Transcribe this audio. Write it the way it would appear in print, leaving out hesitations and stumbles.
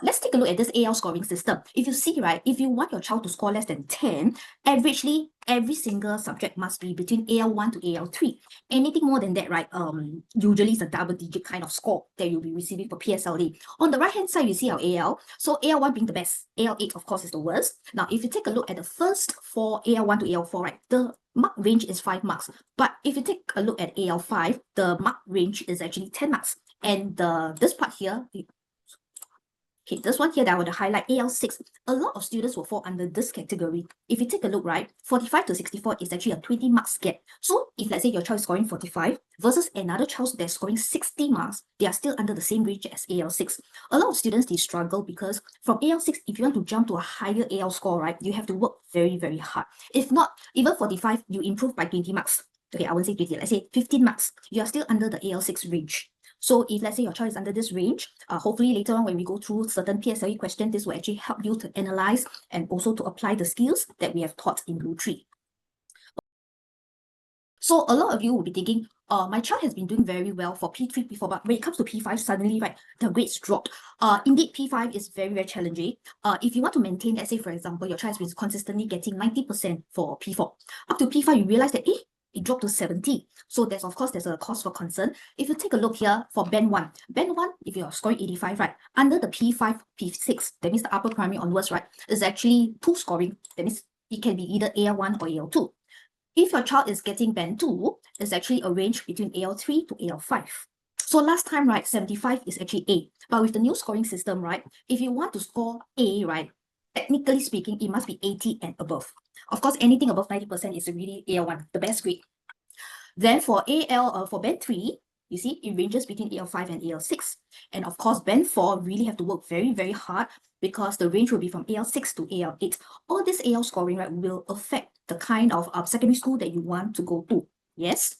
Let's take a look at this AL scoring system. If you see, right, if you want your child to score less than 10, averagely, every single subject must be between AL1 to AL3. Anything more than that, right, usually it's a double-digit kind of score that you'll be receiving for PSLE. On the right-hand side, you see our AL. So AL1 being the best. AL8, of course, is the worst. Now, if you take a look at the first four, AL1 to AL4, right, the mark range is 5 marks. But if you take a look at AL5, the mark range is actually 10 marks. And this part here, okay, this one here that I want to highlight, AL6, a lot of students will fall under this category. If you take a look, right, 45 to 64 is actually a 20 marks gap. So if let's say your child is scoring 45 versus another child that's scoring 60 marks, they are still under the same range as AL6. A lot of students, they struggle because from AL6, if you want to jump to a higher AL score, right, you have to work very, very hard. If not, even 45, you improve by 20 marks. Okay, I won't say 20, let's say 15 marks. You are still under the AL6 range. So if let's say your child is under this range, hopefully later on when we go through certain PSLE questions, this will actually help you to analyze and also to apply the skills that we have taught in BlueTree. So a lot of you will be thinking, my child has been doing very well for P3, P4, but when it comes to P5, suddenly, right, the grades dropped. Indeed, P5 is very, very challenging. If you want to maintain, let's say, for example, your child has been consistently getting 90% for P4. Up to P5, you realize that, it dropped to 70. So there's, of course, there's a cause for concern. If you take a look here for Band 1, if you're scoring 85, right, under the P5, P6, that means the upper primary onwards, right, is actually 2 scoring. That means it can be either AL1 or AL2. If your child is getting Band 2, it's actually a range between AL3 to AL5. So last time, right, 75 is actually A. But with the new scoring system, right, if you want to score A, right, technically speaking, it must be 80 and above. Of course, anything above 90% is really AL1, the best grade. Then for for Band 3, you see, it ranges between AL5 and AL6. And of course, Band 4 really have to work very, very hard because the range will be from AL6 to AL8. All this AL scoring, right, will affect the kind of secondary school that you want to go to. Yes?